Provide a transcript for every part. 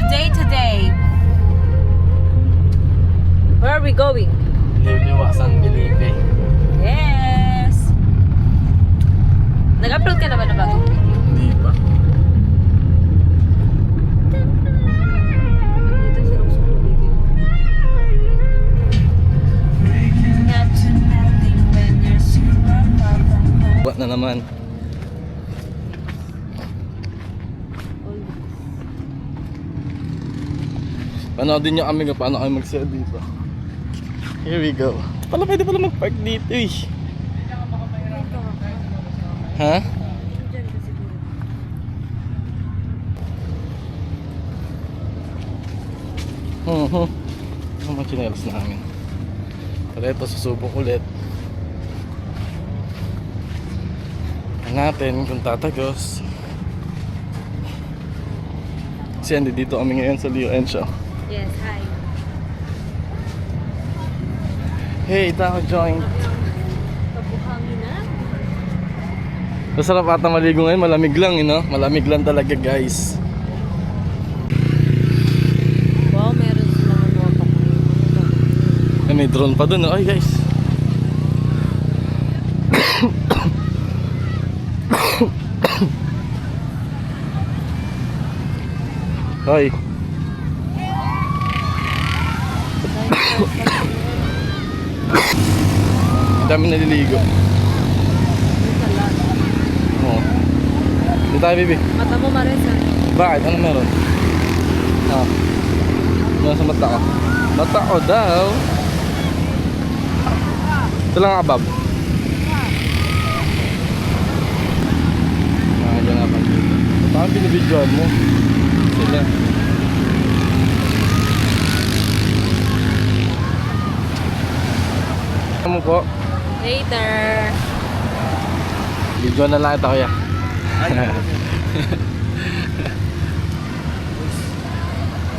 today. Where are we going? Liliwasan Bilipe. Yes! Nag-upload ka na ba na bagong video? Hindi pa. Dito si Rose ko video. What na naman? Panoodin nyo kami kung paano kami mag-sell dito. Here we go. Pwede pala mag-park dito eh. Ha? Ang mga chinelas namin. Pero ito, susubok ulit. Natin kung tatagos. Kasi dito kami ngayon sa Leo and Show. Yes, hi. Hey, tayo joint. Kabuhangin na. Masarap ata maligo ngayon, malamig lang, you know? Malamig lang talaga, guys. Wow, meron silang wapak. May drone pa dun, oh. Ay, guys. Hoy. Ang dami naliligo. Oo. Dito tayo, baby. Mata mo, Marisa. Bakit? Ano meron? Ah. Ano sa mata ko? Mata ko daw. Ito lang abab. Ah, dyan nga pa. Parang binibidyoan mo. Sila. Ano po? Later. Video na lang ito, kuya.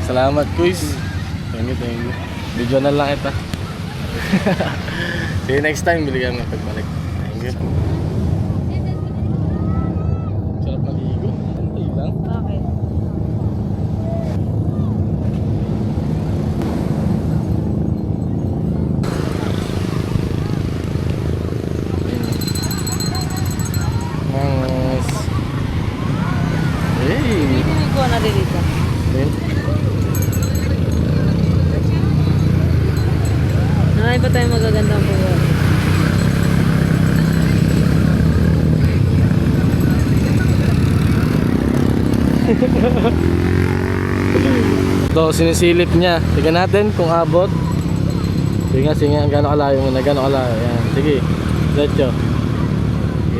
Salamat, Kuis. Thank you. Video na lang ito. See you next time. Biligyan mo pagbalik. Thank you. Sarap maligo. Hindi lang. Bakit? Nice. Hey. Hindi ko na dito. Nakay pa tayo magagandang buwan. Ito, sinisilip niya. Tignan natin kung abot. Sige nga, gano'ng kalayo muna, gano'ng kalayo. Yan, sige. Diretso.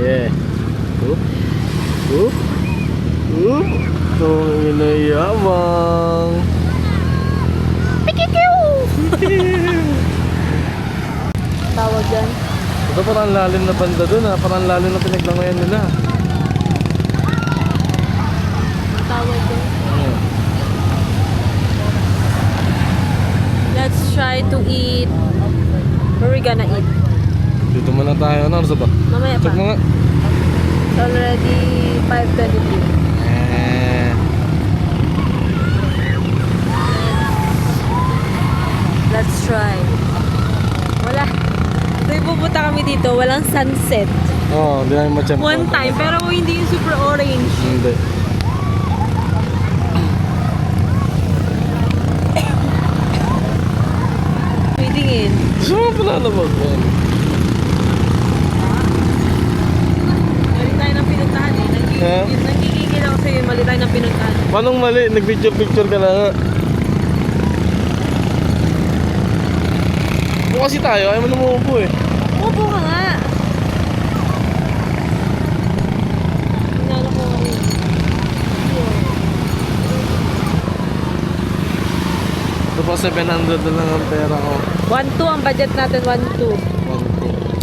Yeah. Oop. Oop. Oop. Ito, inayamang. Pikikiw! Tawag dyan. Ito parang lalim na banda dun ha. Parang lalim na pinaglangayan nila. Tawag dyan. Ayan. Let's try to eat. Where we gonna eat? Dito muna tayo. Ano sa ba? Mamaya pa. Check mo nga. It's already 5:22. Let's try. Wala. Tuwing pupunta kami dito, walang sunset. Oo, hindi namin ma-check. One time, pero hindi yung super orange. Hindi. Tingin. Saan pala labag yan? Mali tayo ng pinuntahan eh. Nagkikigil ako sa'yo, mali tayo ng pinuntahan. Paano mali? Nag-picture ka na nga. Upo kasi tayo, ayaw mo namuupo eh. Upo ka nga. Hinala ko kami. Ito po 700 na lang ang pera ko. 1-2 ang budget natin, 1-2.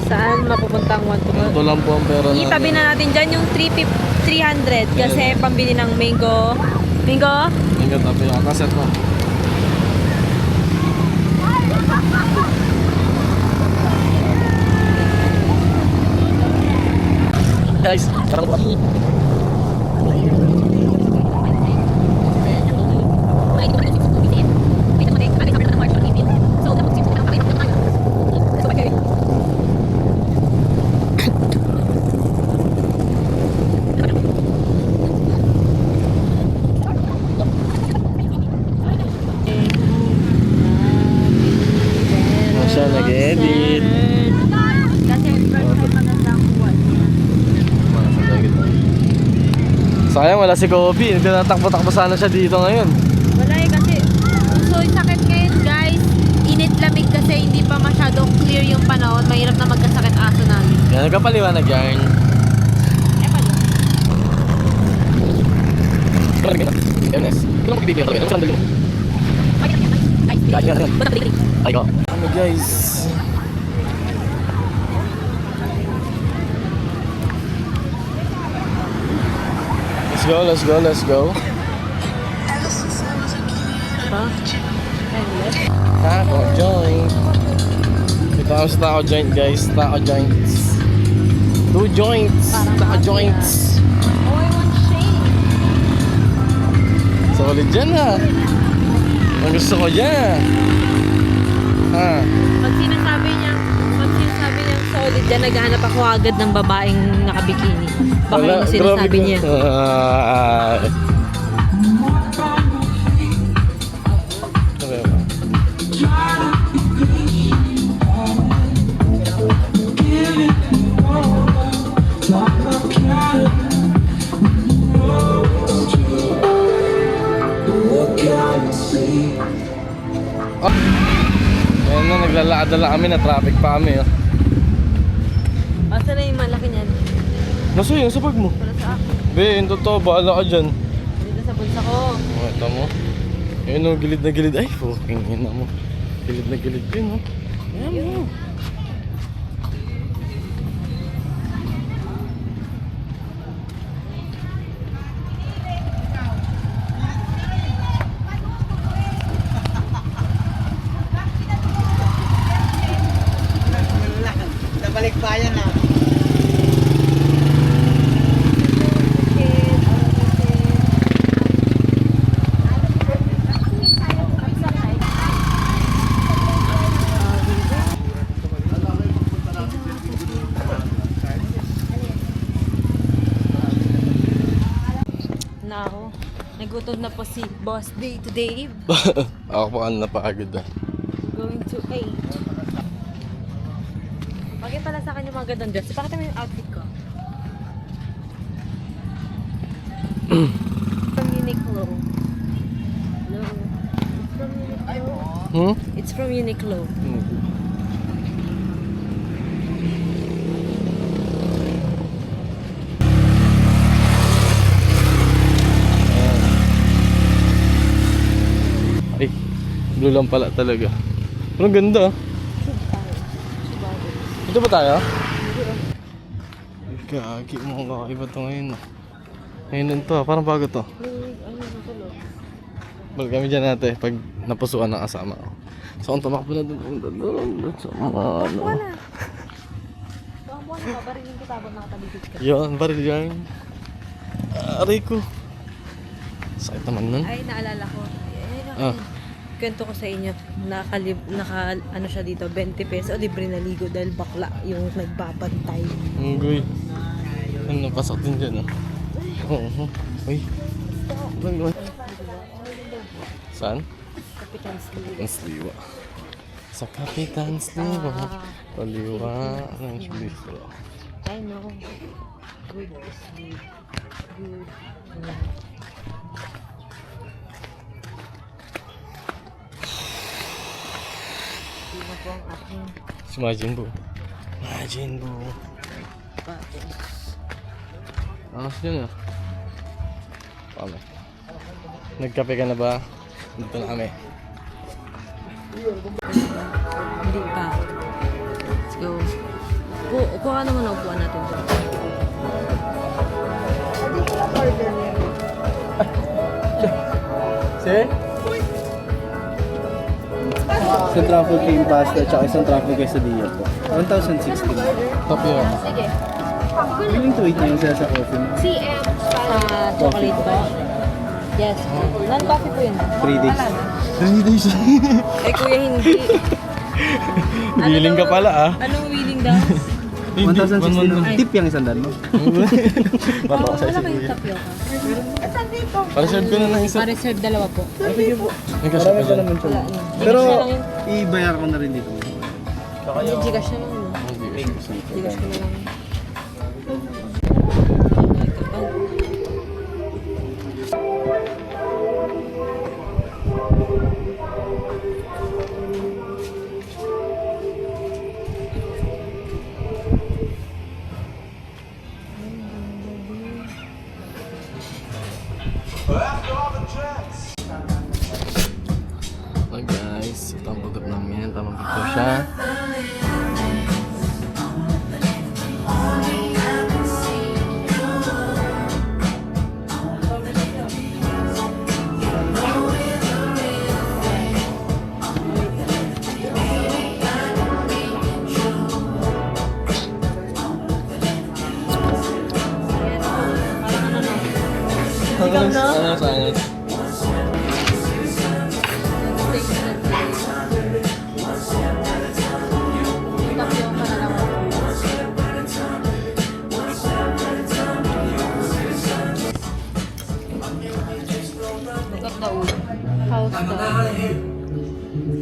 Saan mapupunta ang 1-2? Ito lang po ang pera natin. Itabi na natin dyan yung 300 kasi pambili ng mango. Mango? Ingat tabi yung kaset mo. Guys, parang Sayang wala si Kobe. Tinatakbo-takbo sana siya dito ngayon. Wala eh kasi so sakit ngayon guys. Init lamig kasi hindi pa masyadong clear yung panahon. Mahirap na magkasakit aso namin. Yan, nagkapaliwanag yarn. Eh pala. Ano guys? Let's go. Ha? Taco joint. Ito kami sa taco joint guys. Taco joints. 2 joints. Taco joints. Oh, I want shake. Solid dyan ha. Ang gusto ko dyan ha. Pag sinasabi niya solid dyan, naghahanap ako agad ng babaeng nakabikini. Baka yung sinasabi niya. Ayan na, naglalakad na lang kami, na traffic pa kami oh. Asa na yung malaki niyan? Nasa yun, sa bag mo. Para sa akin. Be, yung totoo, bahala ka dyan. Dito sa bulsa ko. Oh, ito mo. Ayun o, gilid na gilid. Ay, fucking ina mo. Gilid na gilid din, oh. Ayan mo. Nabalik bayan na. Now, nagutom na po si Boss Day today. Ako pa napagod ah. Going to eat. Bagay pala sa akin yung mga gandang dress. Pakita mo yung outfit ko. From Uniqlo. No. It's from Uniqlo. It's from Uniqlo. Ay, blue lang pala talaga. Pero ang ganda ah. Ito ba tayo? Kaki mo kakaiba to ngayon. Ngayon to, parang bago to. Balik kami dyan natin pag napusuan ng kasama ko. So kung tumakbo na doon sa mga ano. Buwan na, barilin kita habang nakataligid ka. Yun, baril yan. Aray ko. Sakit naman nun. Ay, naalala ko. Ah. Kwento ko sa inyo, ano siya dito, 20 pesos, libre na ligo dahil bakla yung nagbabantay. Unggoy. Ano, napasok din dyan ah. Oo. Uy. Saan? Kapitan's Ligo. Ang sliwa. Sa Kapitan's Liwa. Paliwa ng sliwa. I know. Good sleep. Good. Sino po ang aking Imagine bro. Imagine bro. patos? Angas yun ah. Paano? Nagkape ka na ba? Dito na kami. Hindi pa. Let's go. Kuha naman ang upuan natin doon. Si? Isang truffle cream pasta at isang truffle quesadilla po. 1,016. Tapio. Sige. Willing to wait na yung sila sa coffee mo. Sa chocolate ba? Yes. Non-coffee po yun. 3 days. 3 days. Eh kuya, hindi. Willing ka pala ah. Anong willing daw? 1,016. Tip yung isang daan mo. Baka Oh, sa wala si kayong kuya. tapioca. Para serve ko na ng isa. Pa-reserve dalawa po. Sige po. May kasya pa Marami pa dyan. naman siya. Wala na. Pero Gcash na lang yun. ibayar ko na rin dito. Hindi, Gcash na lang yun. Gcash ko na lang. So guys, ito ang lugar namin. Tamang dito siya. Ikaw, no? Angas. Look at the old house down.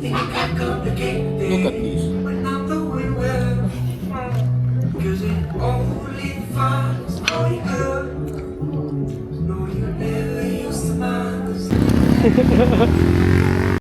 Look at this.